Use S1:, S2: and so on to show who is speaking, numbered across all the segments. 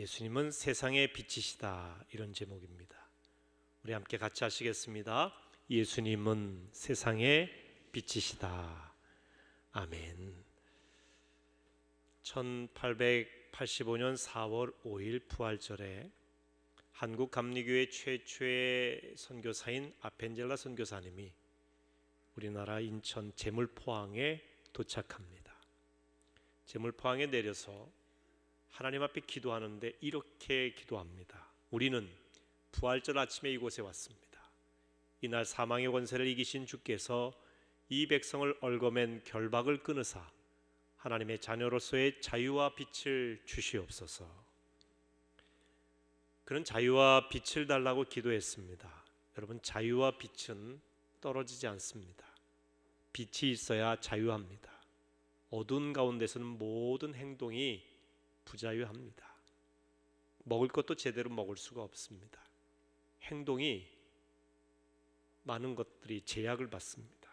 S1: 예수님은 세상의 빛이시다, 이런 제목입니다. 우리 함께 같이 하시겠습니다. 예수님은 세상의 빛이시다. 아멘. 1885년 4월 5일 부활절에 한국 감리교회 최초의 선교사인 아펜젤라 선교사님이 우리나라 인천 제물포항에 도착합니다. 제물포항에 내려서 하나님 앞에 기도하는데 이렇게 기도합니다. 우리는 부활절 아침에 이곳에 왔습니다. 이날 사망의 권세를 이기신 주께서 이 백성을 얽어맨 결박을 끊으사 하나님의 자녀로서의 자유와 빛을 주시옵소서. 그런 자유와 빛을 달라고 기도했습니다. 여러분, 자유와 빛은 떨어지지 않습니다. 빛이 있어야 자유합니다. 어두운 가운데서는 모든 행동이 부자유합니다. 먹을 것도 제대로 먹을 수가 없습니다. 행동이 많은 것들이 제약을 받습니다.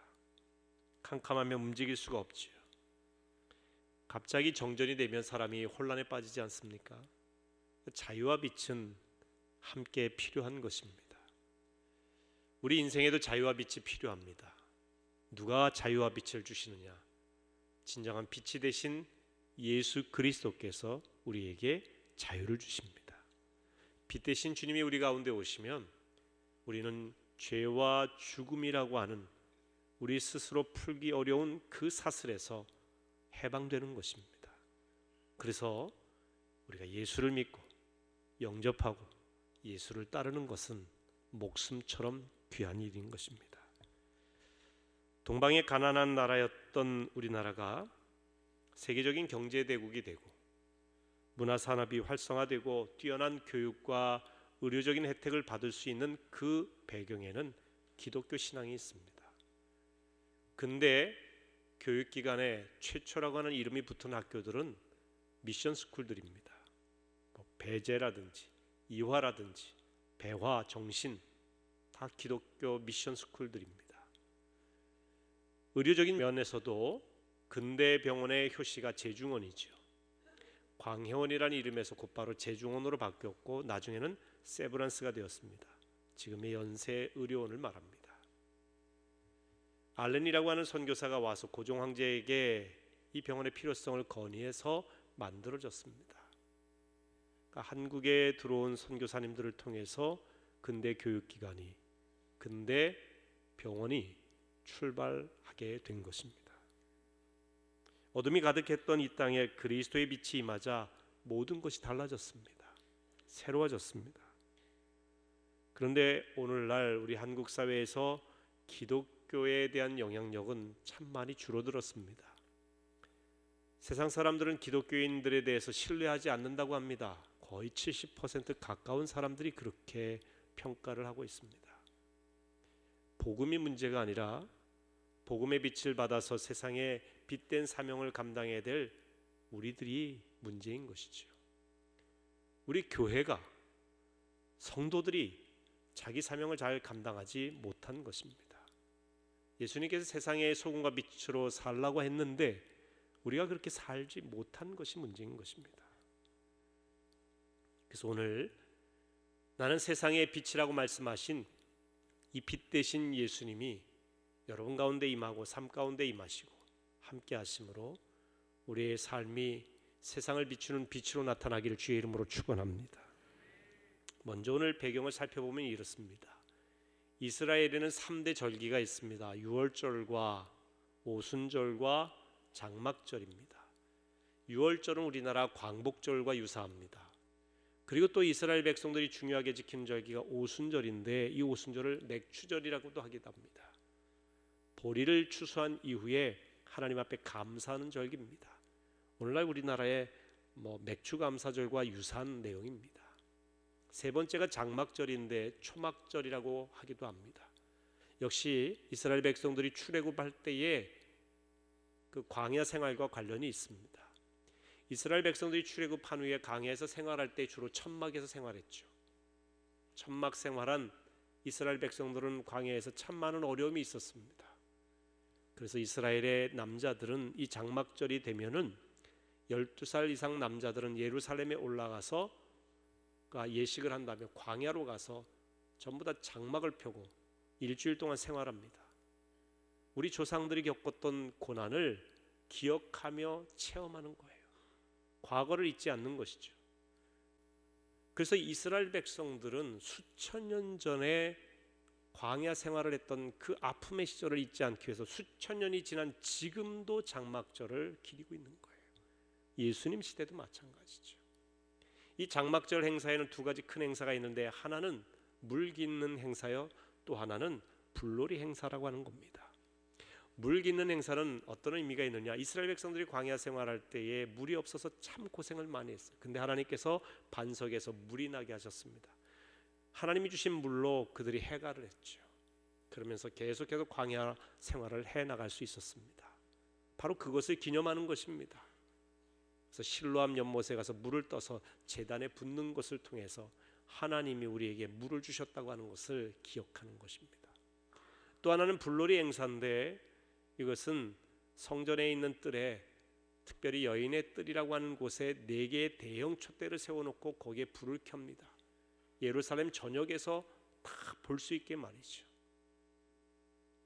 S1: 캄캄하면 움직일 수가 없지요. 갑자기 정전이 되면 사람이 혼란에 빠지지 않습니까? 자유와 빛은 함께 필요한 것입니다. 우리 인생에도 자유와 빛이 필요합니다. 누가 자유와 빛을 주시느냐? 진정한 빛이 되신 예수 그리스도께서 우리에게 자유를 주십니다. 빛 대신 주님이 우리 가운데 오시면 우리는 죄와 죽음이라고 하는 우리 스스로 풀기 어려운 그 사슬에서 해방되는 것입니다. 그래서 우리가 예수를 믿고 영접하고 예수를 따르는 것은 목숨처럼 귀한 일인 것입니다. 동방의 가난한 나라였던 우리나라가 세계적인 경제대국이 되고 문화산업이 활성화되고 뛰어난 교육과 의료적인 혜택을 받을 수 있는 그 배경에는 기독교 신앙이 있습니다. 근데 교육기관에 최초라고 하는 이름이 붙은 학교들은 미션 스쿨들입니다. 배재라든지 이화라든지 배화, 정신 다 기독교 미션 스쿨들입니다. 의료적인 면에서도 근대 병원의 효시가 제중원이죠. 광해원이라는 이름에서 곧바로 제중원으로 바뀌었고 나중에는 세브란스가 되었습니다. 지금의 연세의료원을 말합니다. 알렌이라고 하는 선교사가 와서 고종 황제에게 이 병원의 필요성을 건의해서 만들어졌습니다. 그러니까 한국에 들어온 선교사님들을 통해서 근대 교육기관이, 근대 병원이 출발하게 된 것입니다. 어둠이 가득했던 이 땅에 그리스도의 빛이 임하자 모든 것이 달라졌습니다. 새로워졌습니다. 그런데 오늘날 우리 한국 사회에서 기독교에 대한 영향력은 참 많이 줄어들었습니다. 세상 사람들은 기독교인들에 대해서 신뢰하지 않는다고 합니다. 거의 70% 가까운 사람들이 그렇게 평가를 하고 있습니다. 복음이 문제가 아니라 복음의 빛을 받아서 세상에 빛된 사명을 감당해야 될 우리들이 문제인 것이죠. 우리 교회가, 성도들이 자기 사명을 잘 감당하지 못한 것입니다. 예수님께서 세상의 소금과 빛으로 살라고 했는데 우리가 그렇게 살지 못한 것이 문제인 것입니다. 그래서 오늘 나는 세상의 빛이라고 말씀하신 이 빛 대신 예수님이 여러분 가운데 임하고 삶 가운데 임하시고 함께 하심으로 우리의 삶이 세상을 비추는 빛으로 나타나기를 주의 이름으로 축원합니다. 먼저 오늘 배경을 살펴보면 이렇습니다. 이스라엘에는 3대 절기가 있습니다. 유월절과 오순절과 장막절입니다. 유월절은 우리나라 광복절과 유사합니다. 그리고 또 이스라엘 백성들이 중요하게 지키는 절기가 오순절인데 이 오순절을 맥추절이라고도 하기도 합니다. 보리를 추수한 이후에 하나님 앞에 감사하는 절기입니다. 오늘날 우리나라의 맥추 감사절과 유사한 내용입니다. 세 번째가 장막절인데 초막절이라고 하기도 합니다. 역시 이스라엘 백성들이 출애굽할 때에 그 광야 생활과 관련이 있습니다. 이스라엘 백성들이 출애굽한 후에 광야에서 생활할 때 주로 천막에서 생활했죠. 천막 생활한 이스라엘 백성들은 광야에서 참 많은 어려움이 있었습니다. 그래서 이스라엘의 남자들은 이 장막절이 되면은 12살 이상 남자들은 예루살렘에 올라가서 예식을 한다면 광야로 가서 전부 다 장막을 펴고 일주일 동안 생활합니다. 우리 조상들이 겪었던 고난을 기억하며 체험하는 거예요. 과거를 잊지 않는 것이죠. 그래서 이스라엘 백성들은 수천 년 전에 광야 생활을 했던 그 아픔의 시절을 잊지 않기 위해서 수천 년이 지난 지금도 장막절을 기리고 있는 거예요. 예수님 시대도 마찬가지죠. 이 장막절 행사에는 두 가지 큰 행사가 있는데 하나는 물 깃는 행사요, 또 하나는 불놀이 행사라고 하는 겁니다. 물 깃는 행사는 어떤 의미가 있느냐? 이스라엘 백성들이 광야 생활할 때에 물이 없어서 참 고생을 많이 했어요. 근데 하나님께서 반석에서 물이 나게 하셨습니다. 하나님이 주신 물로 그들이 해가를 했죠. 그러면서 계속해서 광야 생활을 해나갈 수 있었습니다. 바로 그것을 기념하는 것입니다. 그래서 실로암 연못에 가서 물을 떠서 제단에 붓는 것을 통해서 하나님이 우리에게 물을 주셨다고 하는 것을 기억하는 것입니다. 또 하나는 불놀이 행사인데 이것은 성전에 있는 뜰에, 특별히 여인의 뜰이라고 하는 곳에 4개의 대형 촛대를 세워놓고 거기에 불을 켭니다. 예루살렘 전역에서 다 볼 수 있게 말이죠.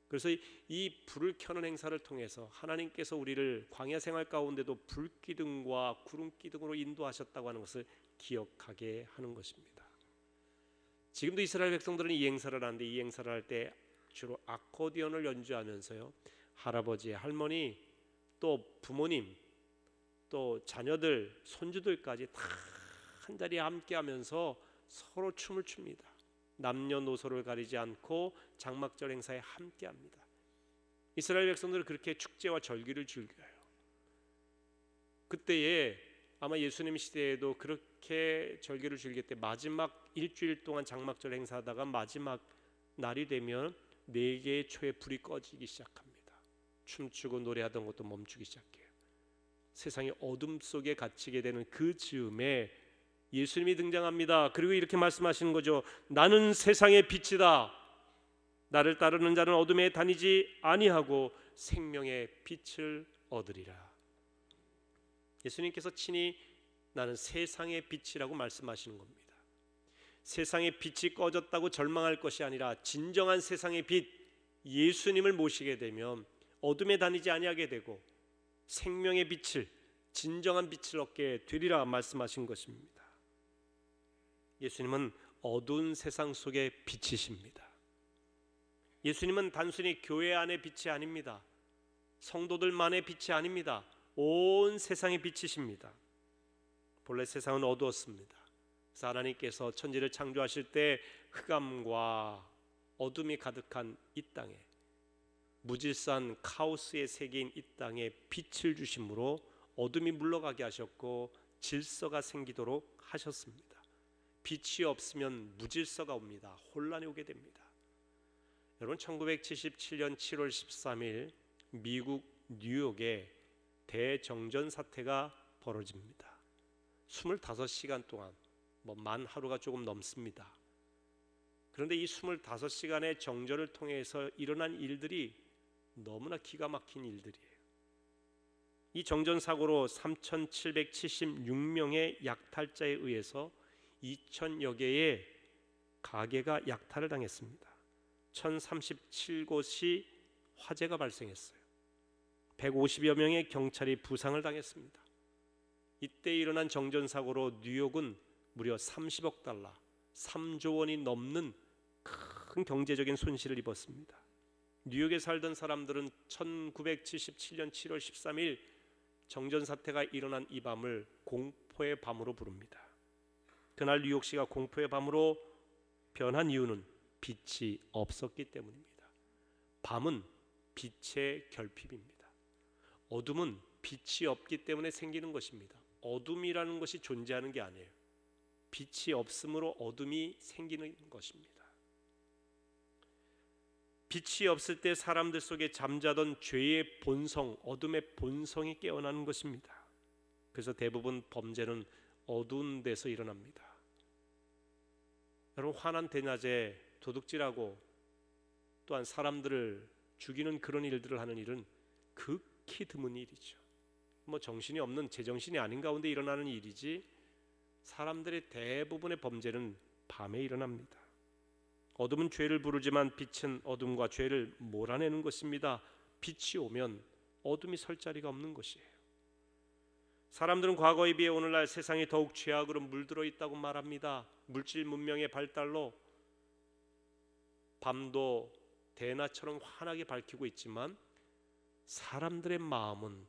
S1: 그래서 이 불을 켜는 행사를 통해서 하나님께서 우리를 광야 생활 가운데도 불기둥과 구름기둥으로 인도하셨다고 하는 것을 기억하게 하는 것입니다. 지금도 이스라엘 백성들은 이 행사를 하는데, 이 행사를 할 때 주로 아코디언을 연주하면서요, 할아버지, 할머니, 또 부모님, 또 자녀들, 손주들까지 다 한자리에 함께하면서 서로 춤을 춥니다. 남녀노소를 가리지 않고 장막절 행사에 함께합니다. 이스라엘 백성들은 그렇게 축제와 절기를 즐겨요. 그때에 아마 예수님 시대에도 그렇게 절기를 즐길 때 마지막 일주일 동안 장막절 행사하다가 마지막 날이 되면 4개의 초의 불이 꺼지기 시작합니다. 춤추고 노래하던 것도 멈추기 시작해요. 세상이 어둠 속에 갇히게 되는 그 즈음에 예수님이 등장합니다. 그리고 이렇게 말씀하시는 거죠. 나는 세상의 빛이다. 나를 따르는 자는 어둠에 다니지 아니하고 생명의 빛을 얻으리라. 예수님께서 친히 나는 세상의 빛이라고 말씀하시는 겁니다. 세상의 빛이 꺼졌다고 절망할 것이 아니라 진정한 세상의 빛 예수님을 모시게 되면 어둠에 다니지 아니하게 되고 생명의 빛을, 진정한 빛을 얻게 되리라 말씀하신 것입니다. 예수님은 어두운 세상 속의 빛이십니다. 예수님은 단순히 교회 안의 빛이 아닙니다. 성도들만의 빛이 아닙니다. 온 세상의 빛이십니다. 본래 세상은 어두웠습니다. 그래서 하나님께서 천지를 창조하실 때 흑암과 어둠이 가득한 이 땅에, 무질서한 카오스의 세계인 이 땅에 빛을 주심으로 어둠이 물러가게 하셨고 질서가 생기도록 하셨습니다. 빛이 없으면 무질서가 옵니다. 혼란이 오게 됩니다. 여러분, 1977년 7월 13일 미국 뉴욕에 대정전 사태가 벌어집니다. 25시간 동안, 만 하루가 조금 넘습니다. 그런데 이 25시간의 정전을 통해서 일어난 일들이 너무나 기가 막힌 일들이에요. 이 정전 사고로 3,776명의 약탈자에 의해서 2,000여 개의 가게가 약탈을 당했습니다. 1,037곳이 화재가 발생했어요. 150여 명의 경찰이 부상을 당했습니다. 이때 일어난 정전 사고로 뉴욕은 무려 30억 달러, 3조 원이 넘는 큰 경제적인 손실을 입었습니다. 뉴욕에 살던 사람들은 1977년 7월 13일 정전 사태가 일어난 이 밤을 공포의 밤으로 부릅니다. 그날 뉴욕시가 공포의 밤으로 변한 이유는 빛이 없었기 때문입니다. 밤은 빛의 결핍입니다. 어둠은 빛이 없기 때문에 생기는 것입니다. 어둠이라는 것이 존재하는 게 아니에요. 빛이 없으므로 어둠이 생기는 것입니다. 빛이 없을 때 사람들 속에 잠자던 죄의 본성, 어둠의 본성이 깨어나는 것입니다. 그래서 대부분 범죄는 어두운 데서 일어납니다. 여러분, 환한 대낮에 도둑질하고 또한 사람들을 죽이는 그런 일들을 하는 일은 극히 드문 일이죠. 정신이 없는 제정신이 아닌 가운데 일어나는 일이지, 사람들의 대부분의 범죄는 밤에 일어납니다. 어둠은 죄를 부르지만 빛은 어둠과 죄를 몰아내는 것입니다. 빛이 오면 어둠이 설 자리가 없는 것이에요. 사람들은 과거에 비해 오늘날 세상이 더욱 죄악으로 물들어 있다고 말합니다. 물질 문명의 발달로 밤도 대낮처럼 환하게 밝히고 있지만 사람들의 마음은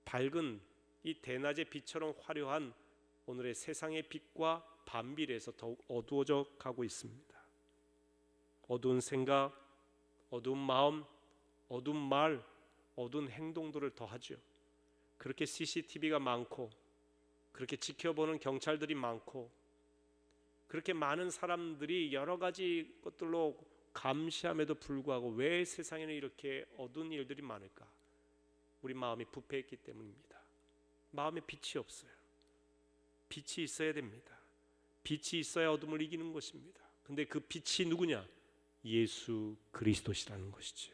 S1: 밝은 이 대낮의 빛처럼 화려한 오늘의 세상의 빛과 반비례해서 더욱 어두워져 가고 있습니다. 어두운 생각, 어두운 마음, 어두운 말, 어두운 행동들을 더하죠. 그렇게 CCTV가 많고, 그렇게 지켜보는 경찰들이 많고, 그렇게 많은 사람들이 여러 가지 것들로 감시함에도 불구하고 왜 세상에는 이렇게 어두운 일들이 많을까? 우리 마음이 부패했기 때문입니다. 마음에 빛이 없어요. 빛이 있어야 됩니다. 빛이 있어야 어둠을 이기는 것입니다. 근데 그 빛이 누구냐? 예수 그리스도시라는 것이죠.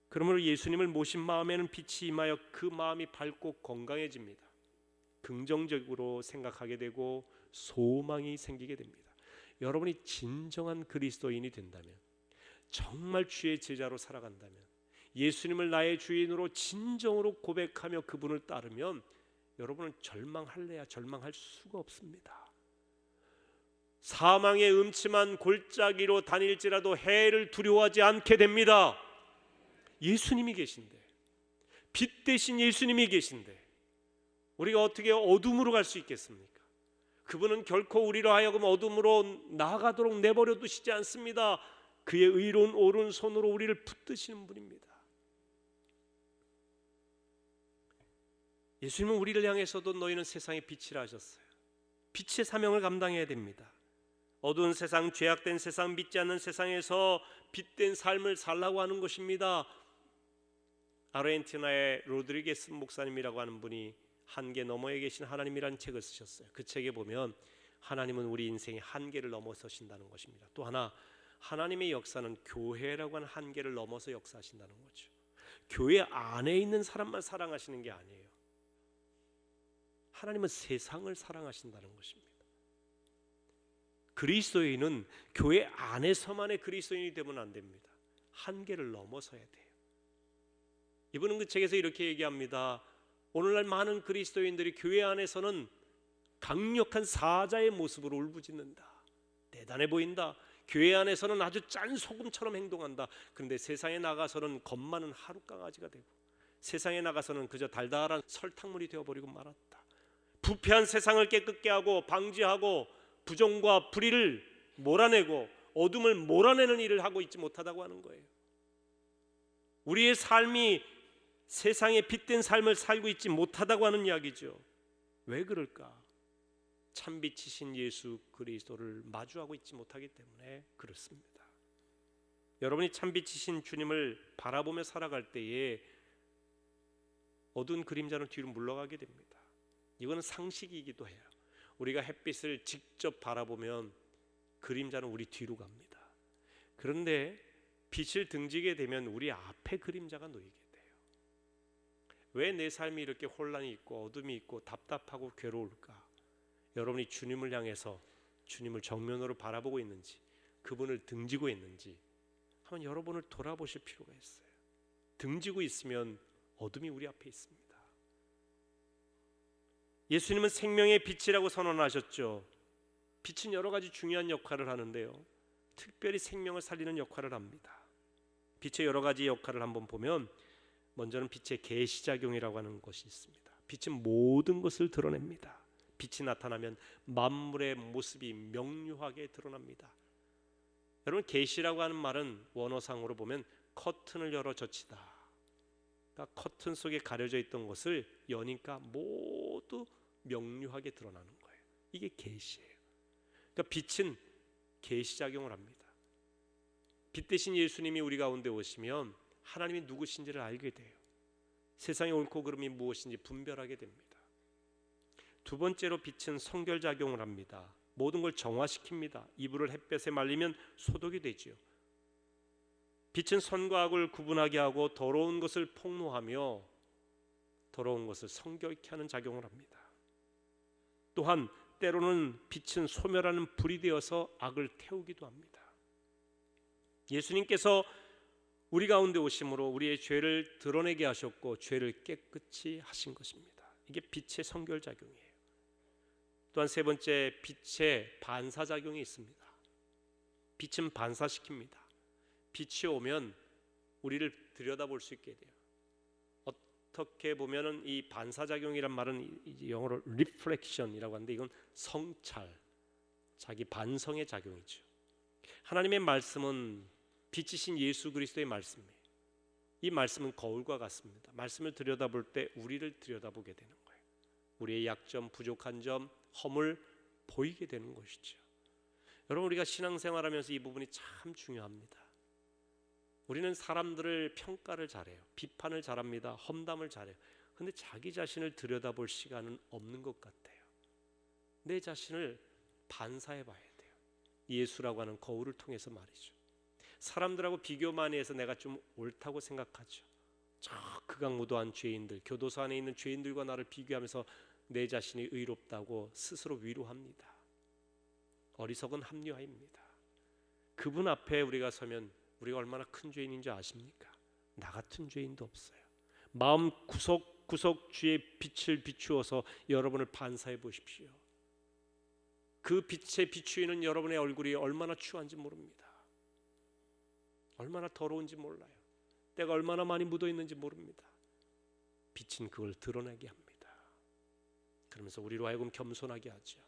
S1: 그러므로 예수님을 모신 마음에는 빛이 임하여 그 마음이 밝고 건강해집니다. 긍정적으로 생각하게 되고 소망이 생기게 됩니다. 여러분이 진정한 그리스도인이 된다면, 정말 주의 제자로 살아간다면, 예수님을 나의 주인으로 진정으로 고백하며 그분을 따르면 여러분은 절망할래야 절망할 수가 없습니다. 사망의 음침한 골짜기로 다닐지라도 해를 두려워하지 않게 됩니다. 예수님이 계신데, 빛 대신 예수님이 계신데 우리가 어떻게 어둠으로 갈 수 있겠습니까? 그분은 결코 우리로 하여금 어둠으로 나아가도록 내버려 두시지 않습니다. 그의 의로운 오른손으로 우리를 붙드시는 분입니다. 예수님은 우리를 향해서도 너희는 세상의 빛이라 하셨어요. 빛의 사명을 감당해야 됩니다. 어두운 세상, 죄악된 세상, 믿지 않는 세상에서 빛된 삶을 살라고 하는 것입니다. 아르헨티나의 로드리게스 목사님이라고 하는 분이 한계 너머에 계신 하나님이라는 책을 쓰셨어요. 그 책에 보면 하나님은 우리 인생의 한계를 넘어서신다는 것입니다. 또 하나, 하나님의 역사는 교회라고 하는 한계를 넘어서 역사하신다는 거죠. 교회 안에 있는 사람만 사랑하시는 게 아니에요. 하나님은 세상을 사랑하신다는 것입니다. 그리스도인은 교회 안에서만의 그리스도인이 되면 안 됩니다. 한계를 넘어서야 돼요. 이분은 그 책에서 이렇게 얘기합니다. 오늘날 많은 그리스도인들이 교회 안에서는 강력한 사자의 모습으로 울부짖는다. 대단해 보인다. 교회 안에서는 아주 짠 소금처럼 행동한다. 그런데 세상에 나가서는 겁 많은 하룻강아지가 되고, 세상에 나가서는 그저 달달한 설탕물이 되어버리고 말았다. 부패한 세상을 깨끗게 하고 방지하고 부정과 불의를 몰아내고 어둠을 몰아내는 일을 하고 있지 못하다고 하는 거예요. 우리의 삶이 세상에 빛된 삶을 살고 있지 못하다고 하는 이야기죠. 왜 그럴까? 참빛이신 예수 그리스도를 마주하고 있지 못하기 때문에 그렇습니다. 여러분이 참빛이신 주님을 바라보며 살아갈 때에 어두운 그림자는 뒤로 물러가게 됩니다. 이거는 상식이기도 해요. 우리가 햇빛을 직접 바라보면 그림자는 우리 뒤로 갑니다. 그런데 빛을 등지게 되면 우리 앞에 그림자가 놓이게 돼요. 왜 내 삶이 이렇게 혼란이 있고 어둠이 있고 답답하고 괴로울까? 여러분이 주님을 향해서 주님을 정면으로 바라보고 있는지, 그분을 등지고 있는지 한번 여러분을 돌아보실 필요가 있어요. 등지고 있으면 어둠이 우리 앞에 있습니다. 예수님은 생명의 빛이라고 선언하셨죠. 빛은 여러 가지 중요한 역할을 하는데요, 특별히 생명을 살리는 역할을 합니다. 빛의 여러 가지 역할을 한번 보면, 먼저는 빛의 계시작용이라고 하는 것이 있습니다. 빛은 모든 것을 드러냅니다. 빛이 나타나면 만물의 모습이 명료하게 드러납니다. 여러분, 계시라고 하는 말은 원어상으로 보면 커튼을 열어 젖히다. 그러니까 커튼 속에 가려져 있던 것을 여니까 모두 명료하게 드러나는 거예요. 이게 계시예요. 그러니까 빛은 계시작용을 합니다. 빛 대신 예수님이 우리 가운데 오시면 하나님이 누구신지를 알게 돼요. 세상의 옳고 그름이 무엇인지 분별하게 됩니다. 두 번째로 빛은 성결작용을 합니다. 모든 걸 정화시킵니다. 이불을 햇볕에 말리면 소독이 되지요. 빛은 선과 악을 구분하게 하고 더러운 것을 폭로하며 더러운 것을 성결케 하는 작용을 합니다. 또한 때로는 빛은 소멸하는 불이 되어서 악을 태우기도 합니다. 예수님께서 우리 가운데 오심으로 우리의 죄를 드러내게 하셨고 죄를 깨끗이 하신 것입니다. 이게 빛의 선결작용이에요. 또한 세 번째, 빛의 반사작용이 있습니다. 빛은 반사시킵니다. 빛이 오면 우리를 들여다볼 수 있게 돼요. 어떻게 보면은 이 반사작용이란 말은 영어로 reflection이라고 하는데 이건 성찰, 자기 반성의 작용이죠. 하나님의 말씀은 빛이신 예수 그리스도의 말씀이에요. 이 말씀은 거울과 같습니다. 말씀을 들여다볼 때 우리를 들여다보게 되는 거예요. 우리의 약점, 부족한 점, 허물 보이게 되는 것이죠. 여러분, 우리가 신앙생활하면서 이 부분이 참 중요합니다. 우리는 사람들을 평가를 잘해요. 비판을 잘합니다. 험담을 잘해요. 근데 자기 자신을 들여다볼 시간은 없는 것 같아요. 내 자신을 반사해 봐야 돼요. 예수라고 하는 거울을 통해서 말이죠. 사람들하고 비교 많이 해서 내가 좀 옳다고 생각하죠. 저 극악무도한 죄인들, 교도소 안에 있는 죄인들과 나를 비교하면서 내 자신이 의롭다고 스스로 위로합니다. 어리석은 합리화입니다. 그분 앞에 우리가 서면 우리가 얼마나 큰 죄인인 줄 아십니까? 나 같은 죄인도 없어요. 마음 구석구석 주의 빛을 비추어서 여러분을 반사해 보십시오. 그 빛에 비추이는 여러분의 얼굴이 얼마나 추한지 모릅니다. 얼마나 더러운지 몰라요. 때가 얼마나 많이 묻어 있는지 모릅니다. 빛은 그걸 드러내게 합니다. 그러면서 우리로 하여금 겸손하게 하죠.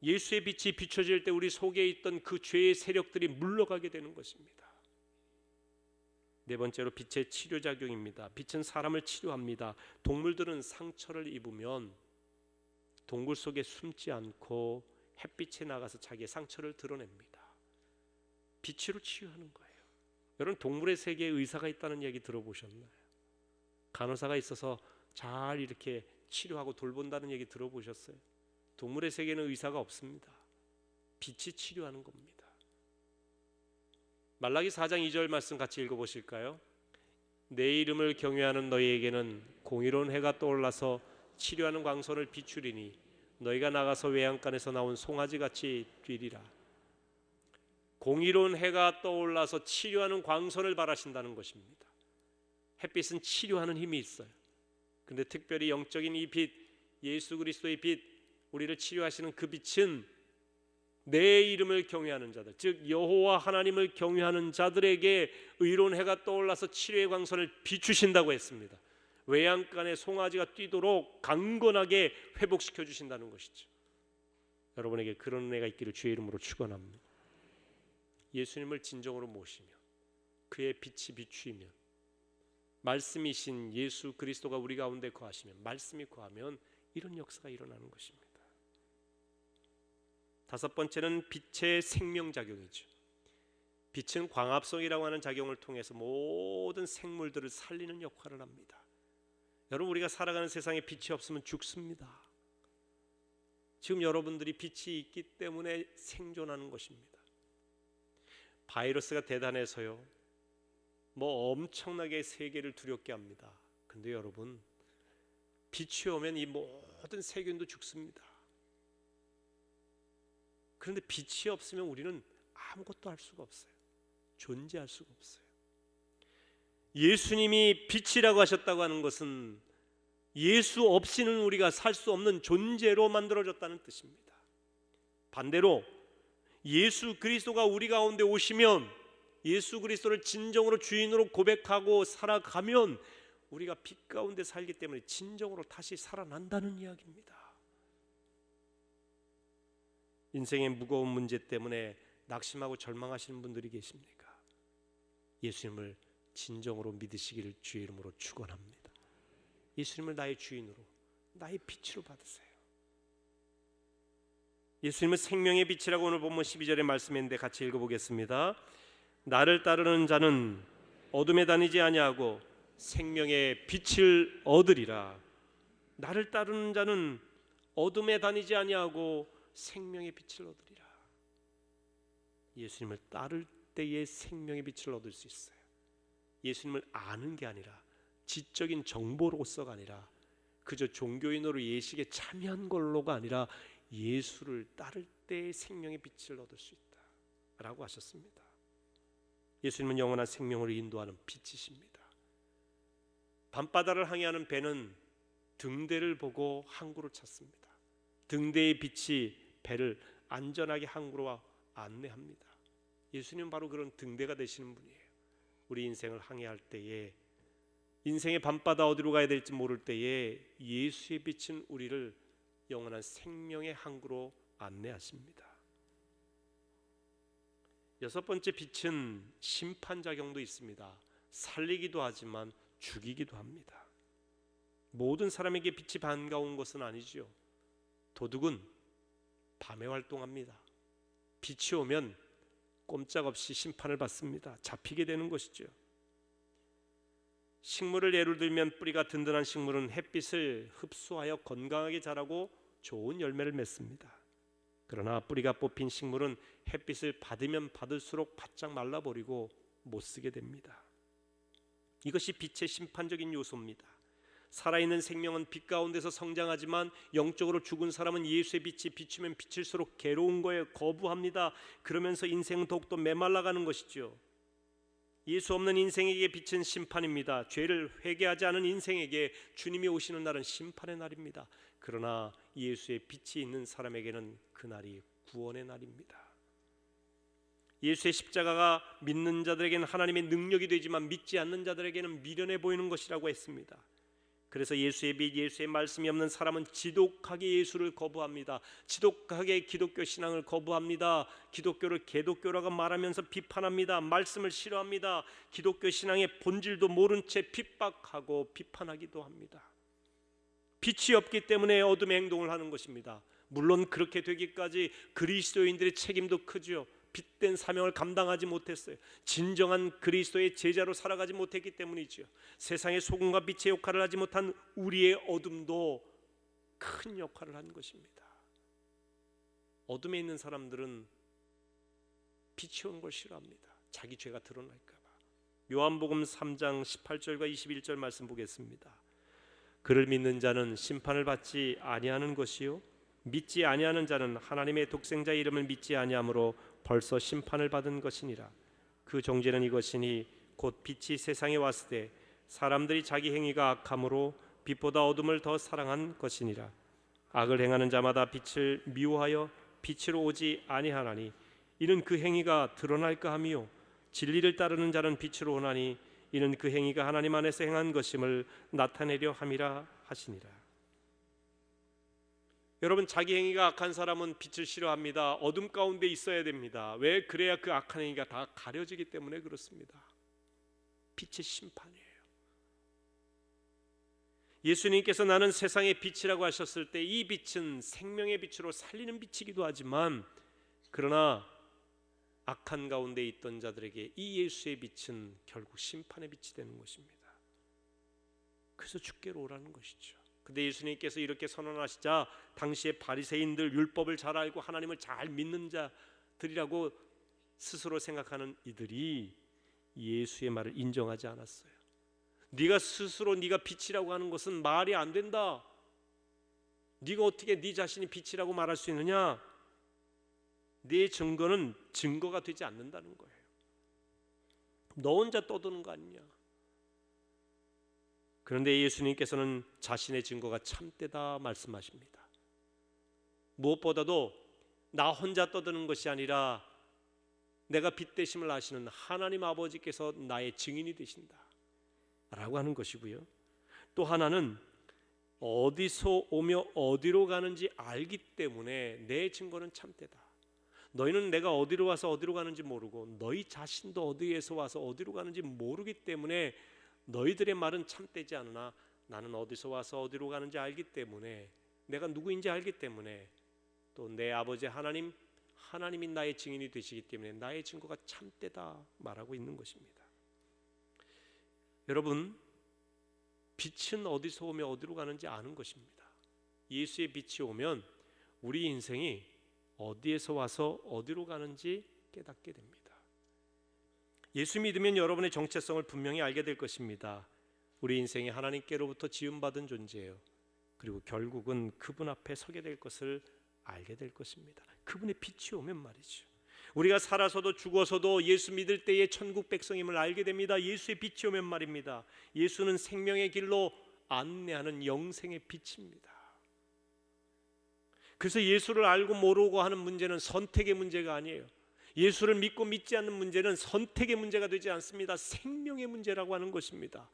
S1: 예수의 빛이 비춰질 때 우리 속에 있던 그 죄의 세력들이 물러가게 되는 것입니다. 네 번째로 빛의 치료작용입니다. 빛은 사람을 치료합니다. 동물들은 상처를 입으면 동굴 속에 숨지 않고 햇빛에 나가서 자기의 상처를 드러냅니다. 빛으로 치유하는 거예요. 여러분, 동물의 세계에 의사가 있다는 얘기 들어보셨나요? 간호사가 있어서 잘 이렇게 치료하고 돌본다는 얘기 들어보셨어요? 동물의 세계는 의사가 없습니다. 빛이 치료하는 겁니다. 말라기 4장 2절 말씀 같이 읽어보실까요? 내 이름을 경외하는 너희에게는 공의로운 해가 떠올라서 치료하는 광선을 비추리니 너희가 나가서 외양간에서 나온 송아지같이 뛰리라. 공의로운 해가 떠올라서 치료하는 광선을 바라신다는 것입니다. 햇빛은 치료하는 힘이 있어요. 근데 특별히 영적인 이 빛, 예수 그리스도의 빛, 우리를 치료하시는 그 빛은 내 이름을 경외하는 자들, 즉 여호와 하나님을 경외하는 자들에게 의로운 해가 떠올라서 치료의 광선을 비추신다고 했습니다. 외양간에 송아지가 뛰도록 강건하게 회복시켜 주신다는 것이죠. 여러분에게 그런 은혜가 있기를 주의 이름으로 축원합니다. 예수님을 진정으로 모시며 그의 빛이 비추이면, 말씀이신 예수 그리스도가 우리 가운데 거하시면, 말씀이 거하면 이런 역사가 일어나는 것입니다. 다섯 번째는 빛의 생명작용이죠. 빛은 광합성이라고 하는 작용을 통해서 모든 생물들을 살리는 역할을 합니다. 여러분, 우리가 살아가는 세상에 빛이 없으면 죽습니다. 지금 여러분들이 빛이 있기 때문에 생존하는 것입니다. 바이러스가 대단해서요, 엄청나게 세계를 두렵게 합니다. 근데 여러분, 빛이 오면 이 모든 세균도 죽습니다. 그런데 빛이 없으면 우리는 아무것도 할 수가 없어요. 존재할 수가 없어요. 예수님이 빛이라고 하셨다고 하는 것은 예수 없이는 우리가 살 수 없는 존재로 만들어졌다는 뜻입니다. 반대로 예수 그리스도가 우리 가운데 오시면, 예수 그리스도를 진정으로 주인으로 고백하고 살아가면 우리가 빛 가운데 살기 때문에 진정으로 다시 살아난다는 이야기입니다. 인생의 무거운 문제 때문에 낙심하고 절망하시는 분들이 계십니까? 예수님을 진정으로 믿으시기를 주의 이름으로 축원합니다. 예수님을 나의 주인으로, 나의 빛으로 받으세요. 예수님은 생명의 빛이라고 오늘 본문 12절에 말씀했는데 같이 읽어보겠습니다. 나를 따르는 자는 어둠에 다니지 아니하고 생명의 빛을 얻으리라. 나를 따르는 자는 어둠에 다니지 아니하고 생명의 빛을 얻으리라. 예수님을 따를 때에 생명의 빛을 얻을 수 있어요. 예수님을 아는 게 아니라, 지적인 정보로서가 아니라 그저 종교인으로 예식에 참여한 걸로가 아니라 예수를 따를 때의 생명의 빛을 얻을 수 있다라고 하셨습니다. 예수님은 영원한 생명으로 인도하는 빛이십니다. 밤바다를 항해하는 배는 등대를 보고 항구로 찾습니다. 등대의 빛이 배를 안전하게 항구로 안내합니다. 예수님은 바로 그런 등대가 되시는 분이에요. 우리 인생을 항해할 때에, 인생의 밤바다 어디로 가야 될지 모를 때에 예수의 빛은 우리를 영원한 생명의 항구로 안내하십니다. 여섯 번째 빛은 심판작용도 있습니다. 살리기도 하지만 죽이기도 합니다. 모든 사람에게 빛이 반가운 것은 아니지요. 도둑은 밤에 활동합니다. 빛이 오면 꼼짝없이 심판을 받습니다. 잡히게 되는 것이죠. 식물을 예를 들면 뿌리가 든든한 식물은 햇빛을 흡수하여 건강하게 자라고 좋은 열매를 맺습니다. 그러나 뿌리가 뽑힌 식물은 햇빛을 받으면 받을수록 바짝 말라버리고 못쓰게 됩니다. 이것이 빛의 심판적인 요소입니다. 살아있는 생명은 빛 가운데서 성장하지만 영적으로 죽은 사람은 예수의 빛이 비추면 비칠수록 괴로운 거에 거부합니다. 그러면서 인생은 더욱더 메말라가는 것이죠. 예수 없는 인생에게 빛은 심판입니다. 죄를 회개하지 않은 인생에게 주님이 오시는 날은 심판의 날입니다. 그러나 예수의 빛이 있는 사람에게는 그날이 구원의 날입니다. 예수의 십자가가 믿는 자들에게는 하나님의 능력이 되지만 믿지 않는 자들에게는 미련해 보이는 것이라고 했습니다. 그래서 예수의 빛, 예수의 말씀이 없는 사람은 지독하게 예수를 거부합니다. 지독하게 기독교 신앙을 거부합니다. 기독교를 개독교라고 말하면서 비판합니다. 말씀을 싫어합니다. 기독교 신앙의 본질도 모른 채 핍박하고 비판하기도 합니다. 빛이 없기 때문에 어둠의 행동을 하는 것입니다. 물론 그렇게 되기까지 그리스도인들의 책임도 크죠. 빛된 사명을 감당하지 못했어요. 진정한 그리스도의 제자로 살아가지 못했기 때문이죠. 세상의 소금과 빛의 역할을 하지 못한 우리의 어둠도 큰 역할을 한 것입니다. 어둠에 있는 사람들은 빛이 오는 걸 싫어합니다. 자기 죄가 드러날까 봐. 요한복음 3장 18절과 21절 말씀 보겠습니다. 그를 믿는 자는 심판을 받지 아니하는 것이요 믿지 아니하는 자는 하나님의 독생자의 이름을 믿지 아니하므로 벌써 심판을 받은 것이니라. 그 정죄는 이것이니 곧 빛이 세상에 왔을 때 사람들이 자기 행위가 악함으로 빛보다 어둠을 더 사랑한 것이니라. 악을 행하는 자마다 빛을 미워하여 빛으로 오지 아니하나니 이는 그 행위가 드러날까 함이요 진리를 따르는 자는 빛으로 오나니 이는 그 행위가 하나님 안에서 행한 것임을 나타내려 함이라 하시니라. 여러분, 자기 행위가 악한 사람은 빛을 싫어합니다. 어둠 가운데 있어야 됩니다. 왜? 그래야 그 악한 행위가 다 가려지기 때문에 그렇습니다. 빛의 심판이에요. 예수님께서 나는 세상의 빛이라고 하셨을 때 이 빛은 생명의 빛으로 살리는 빛이기도 하지만 그러나 악한 가운데 있던 자들에게 이 예수의 빛은 결국 심판의 빛이 되는 것입니다. 그래서 주께로 오라는 것이죠. 근데 예수님께서 이렇게 선언하시자 당시의 바리새인들, 율법을 잘 알고 하나님을 잘 믿는 자들이라고 스스로 생각하는 이들이 예수의 말을 인정하지 않았어요. 네가 스스로 네가 빛이라고 하는 것은 말이 안 된다. 네가 어떻게 네 자신이 빛이라고 말할 수 있느냐? 네 증거는 증거가 되지 않는다는 거예요. 너 혼자 떠드는 거 아니냐? 그런데 예수님께서는 자신의 증거가 참되다 말씀하십니다. 무엇보다도 나 혼자 떠드는 것이 아니라 내가 빛 되심을 아시는 하나님 아버지께서 나의 증인이 되신다 라고 하는 것이고요. 또 하나는 어디서 오며 어디로 가는지 알기 때문에 내 증거는 참되다. 너희는 내가 어디로 와서 어디로 가는지 모르고 너희 자신도 어디에서 와서 어디로 가는지 모르기 때문에 너희들의 말은 참되지 않으나 나는 어디서 와서 어디로 가는지 알기 때문에 내가 누구인지 알기 때문에 또 내 아버지 하나님이 나의 증인이 되시기 때문에 나의 증거가 참되다 말하고 있는 것입니다. 여러분, 빛은 어디서 오며 어디로 가는지 아는 것입니다. 예수의 빛이 오면 우리 인생이 어디에서 와서 어디로 가는지 깨닫게 됩니다. 예수 믿으면 여러분의 정체성을 분명히 알게 될 것입니다. 우리 인생이 하나님께로부터 지음받은 존재예요. 그리고 결국은 그분 앞에 서게 될 것을 알게 될 것입니다. 그분의 빛이 오면 말이죠. 우리가 살아서도 죽어서도 예수 믿을 때에 천국 백성임을 알게 됩니다. 예수의 빛이 오면 말입니다. 예수는 생명의 길로 안내하는 영생의 빛입니다. 그래서 예수를 알고 모르고 하는 문제는 선택의 문제가 아니에요. 예수를 믿고 믿지 않는 문제는 선택의 문제가 되지 않습니다. 생명의 문제라고 하는 것입니다.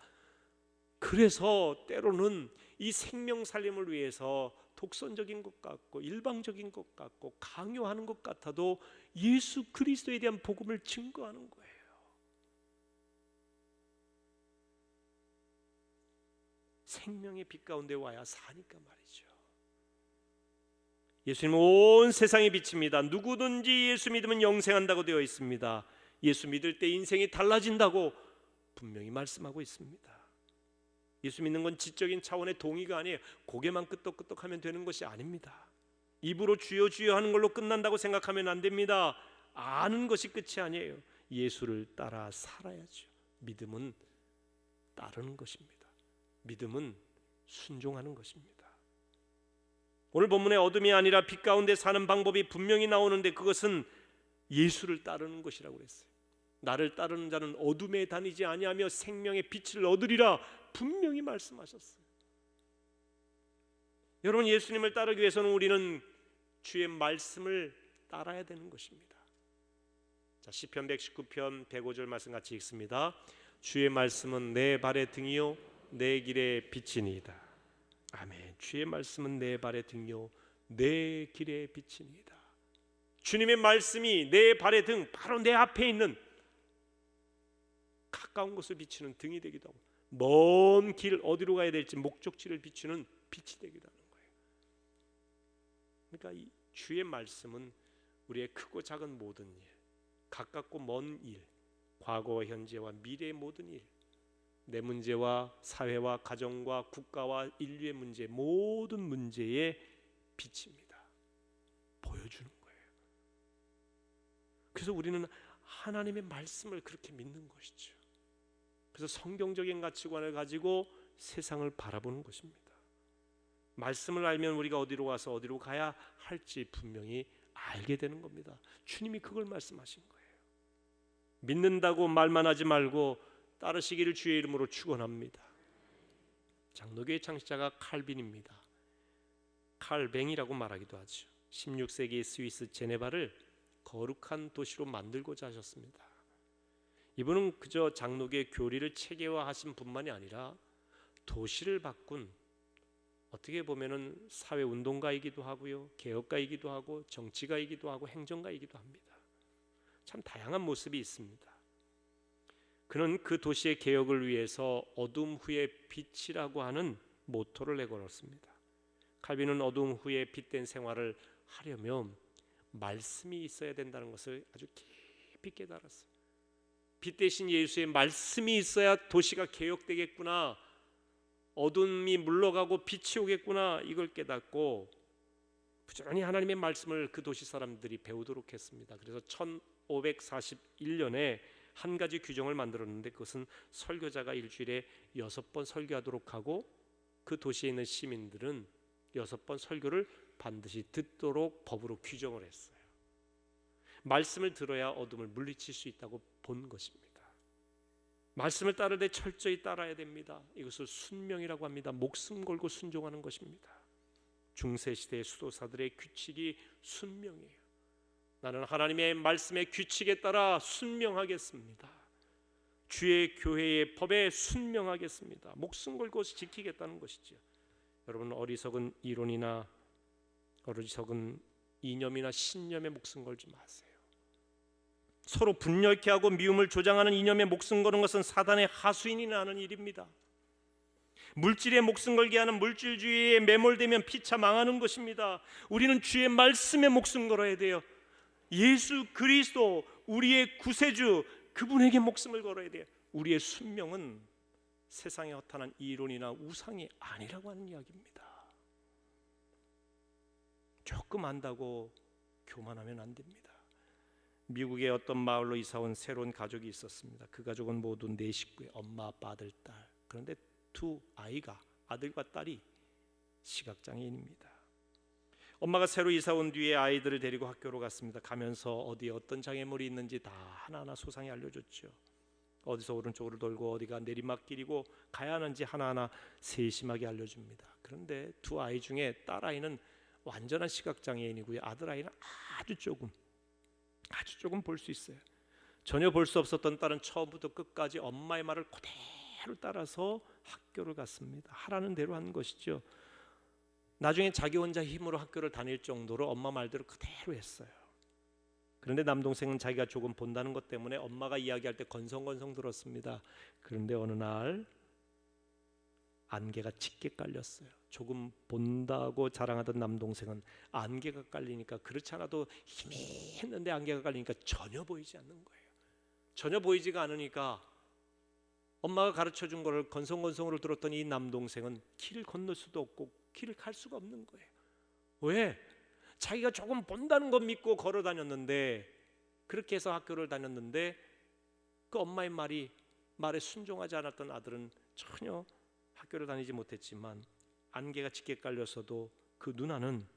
S1: 그래서 때로는 이 생명 살림을 위해서 독선적인 것 같고 일방적인 것 같고 강요하는 것 같아도 예수 그리스도에 대한 복음을 증거하는 거예요. 생명의 빛 가운데 와야 사니까 말이죠. 예수님은 온 세상의 빛입니다. 누구든지 예수 믿으면 영생한다고 되어 있습니다. 예수 믿을 때 인생이 달라진다고 분명히 말씀하고 있습니다. 예수 믿는 건 지적인 차원의 동의가 아니에요. 고개만 끄덕끄덕하면 되는 것이 아닙니다. 입으로 주여 주여 하는 걸로 끝난다고 생각하면 안 됩니다. 아는 것이 끝이 아니에요. 예수를 따라 살아야죠. 믿음은 따르는 것입니다. 믿음은 순종하는 것입니다. 오늘 본문의 어둠이 아니라 빛 가운데 사는 방법이 분명히 나오는데 그것은 예수를 따르는 것이라고 했어요. 나를 따르는 자는 어둠에 다니지 아니하며 생명의 빛을 얻으리라 분명히 말씀하셨어요. 여러분, 예수님을 따르기 위해서는 우리는 주의 말씀을 따라야 되는 것입니다. 자, 시편 119편 105절 말씀 같이 읽습니다. 주의 말씀은 내 발의 등이요 내 길의 빛이니이다. 아멘. 주의 말씀은 내 발의 등이요 내 길의 빛이니이다. 주님의 말씀이 내 발의 등, 바로 내 앞에 있는 가까운 곳을 비추는 등이 되기도 하고 먼 길 어디로 가야 될지 목적지를 비추는 빛이 되기도 하는 거예요. 그러니까 이 주의 말씀은 우리의 크고 작은 모든 일, 가깝고 먼 일, 과거와 현재와 미래의 모든 일, 내 문제와 사회와 가정과 국가와 인류의 문제, 모든 문제의 빛입니다. 보여주는 거예요. 그래서 우리는 하나님의 말씀을 그렇게 믿는 것이죠. 그래서 성경적인 가치관을 가지고 세상을 바라보는 것입니다. 말씀을 알면 우리가 어디로 가서 어디로 가야 할지 분명히 알게 되는 겁니다. 주님이 그걸 말씀하신 거예요. 믿는다고 말만 하지 말고 따르시기를 주의 이름으로 축원합니다. 장로교의 창시자가 칼빈입니다. 칼뱅이라고 말하기도 하죠. 16세기 스위스 제네바를 거룩한 도시로 만들고자 하셨습니다. 이분은 그저 장로교의 교리를 체계화하신 분만이 아니라 도시를 바꾼, 어떻게 보면은 사회운동가이기도 하고요, 개혁가이기도 하고 정치가이기도 하고 행정가이기도 합니다. 참 다양한 모습이 있습니다. 그는 그 도시의 개혁을 위해서 어둠 후에 빛이라고 하는 모토를 내걸었습니다. 칼빈은 어둠 후에 빛된 생활을 하려면 말씀이 있어야 된다는 것을 아주 깊이 깨달았어요. 빛 대신 예수의 말씀이 있어야 도시가 개혁되겠구나, 어둠이 물러가고 빛이 오겠구나, 이걸 깨닫고 부지런히 하나님의 말씀을 그 도시 사람들이 배우도록 했습니다. 그래서 1541년에 한 가지 규정을 만들었는데 그것은 설교자가 일주일에 6번 설교하도록 하고 그 도시에 있는 시민들은 6번 설교를 반드시 듣도록 법으로 규정을 했어요. 말씀을 들어야 어둠을 물리칠 수 있다고 본 것입니다. 말씀을 따를 때 철저히 따라야 됩니다. 이것을 순명이라고 합니다. 목숨 걸고 순종하는 것입니다. 중세시대의 수도사들의 규칙이 순명이에요. 나는 하나님의 말씀의 규칙에 따라 순명하겠습니다. 주의 교회의 법에 순명하겠습니다. 목숨 걸고 지키겠다는 것이죠. 여러분, 어리석은 이론이나 어리석은 이념이나 신념에 목숨 걸지 마세요. 서로 분열케 하고 미움을 조장하는 이념에 목숨 거는 것은 사단의 하수인이 나는 일입니다. 물질에 목숨 걸게 하는 물질주의에 매몰되면 피차 망하는 것입니다. 우리는 주의 말씀에 목숨 걸어야 돼요. 예수 그리스도, 우리의 구세주, 그분에게 목숨을 걸어야 돼요. 우리의 순명은 세상에 허탄한 이론이나 우상이 아니라고 하는 이야기입니다. 조금 안다고 교만하면 안 됩니다. 미국의 어떤 마을로 이사온 새로운 가족이 있었습니다. 그 가족은 모두 4식구의 엄마, 아빠, 아들, 딸. 그런데 두 아이가, 아들과 딸이 시각장애인입니다. 엄마가 새로 이사 온 뒤에 아이들을 데리고 학교로 갔습니다. 가면서 어디에 어떤 장애물이 있는지 다 하나하나 소상히 알려줬죠. 어디서 오른쪽으로 돌고 어디가 내리막길이고 가야 하는지 하나하나 세심하게 알려줍니다. 그런데 두 아이 중에 딸아이는 완전한 시각장애인이고요. 아들아이는 아주 조금 볼 수 있어요. 전혀 볼 수 없었던 딸은 처음부터 끝까지 엄마의 말을 그대로 따라서 학교를 갔습니다. 하라는 대로 한 것이죠. 나중에 자기 혼자 힘으로 학교를 다닐 정도로 엄마 말대로 그대로 했어요. 그런데 남동생은 자기가 조금 본다는 것 때문에 엄마가 이야기할 때 건성건성 들었습니다. 그런데 어느 날 안개가 짙게 깔렸어요. 조금 본다고 자랑하던 남동생은 안개가 깔리니까, 그렇지 않아도 희미했는데 안개가 깔리니까 전혀 보이지 않는 거예요. 전혀 보이지가 않으니까 엄마가 가르쳐준 거를 건성건성으로 들었더니 이 남동생은 길을 건널 수도 없고 길을 갈 수가 없는 거예요. 왜? 자기가 조금 본다는 것 믿고 걸어 다녔는데, 그렇게 해서 학교를 다녔는데 그 엄마의 말에 순종하지 않았던 아들은 전혀 학교를 다니지 못했지만 안개가 짙게 깔려서도 그 누나는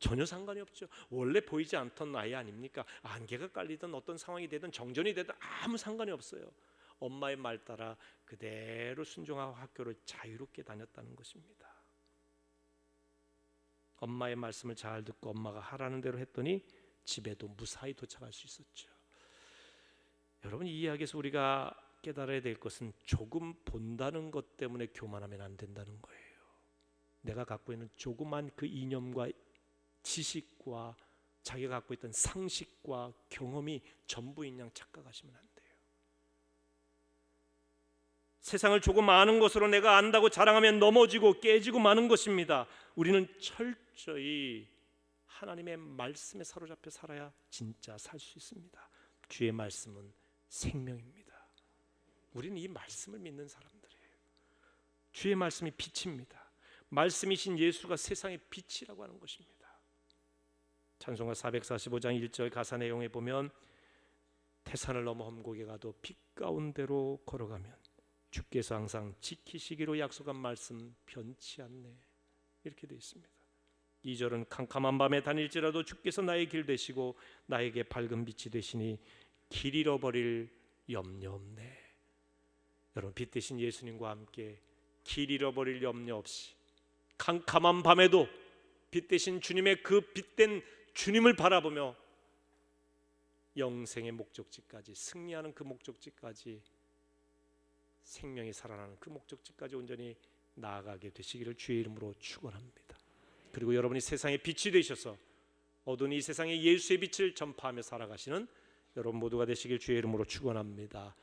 S1: 전혀 상관이 없죠. 원래 보이지 않던 아이 아닙니까? 안개가 깔리든 어떤 상황이 되든 정전이 되든 아무 상관이 없어요. 엄마의 말 따라 그대로 순종하고 학교를 자유롭게 다녔다는 것입니다. 엄마의 말씀을 잘 듣고 엄마가 하라는 대로 했더니 집에도 무사히 도착할 수 있었죠. 여러분, 이 이야기에서 우리가 깨달아야 될 것은 조금 본다는 것 때문에 교만하면 안 된다는 거예요. 내가 갖고 있는 조그만 그 이념과 지식과 자기가 갖고 있던 상식과 경험이 전부인 양 착각하시면 안 돼요. 세상을 조금 아는 것으로 내가 안다고 자랑하면 넘어지고 깨지고 마는 것입니다. 우리는 철저히 하나님의 말씀에 사로잡혀 살아야 진짜 살 수 있습니다. 주의 말씀은 생명입니다. 우리는 이 말씀을 믿는 사람들이에요. 주의 말씀이 빛입니다. 말씀이신 예수가 세상의 빛이라고 하는 것입니다. 찬송가 445장 1절 가사 내용에 보면 태산을 넘어 험곡에 가도 빛 가운데로 걸어가면 주께서 항상 지키시기로 약속한 말씀 변치 않네, 이렇게 되어 있습니다. 2절은 캄캄한 밤에 다닐지라도 주께서 나의 길 되시고 나에게 밝은 빛이 되시니 길 잃어버릴 염려 없네. 여러분, 빛 대신 예수님과 함께 길 잃어버릴 염려 없이 캄캄한 밤에도 빛 대신 주님의 그 빛된 주님을 바라보며 영생의 목적지까지, 승리하는 그 목적지까지, 생명이 살아나는 그 목적지까지 온전히 나아가게 되시기를 주의 이름으로 축원합니다. 그리고 여러분이 세상의 빛이 되셔서 어두운 이 세상에 예수의 빛을 전파하며 살아가시는 여러분 모두가 되시길 주의 이름으로 축원합니다.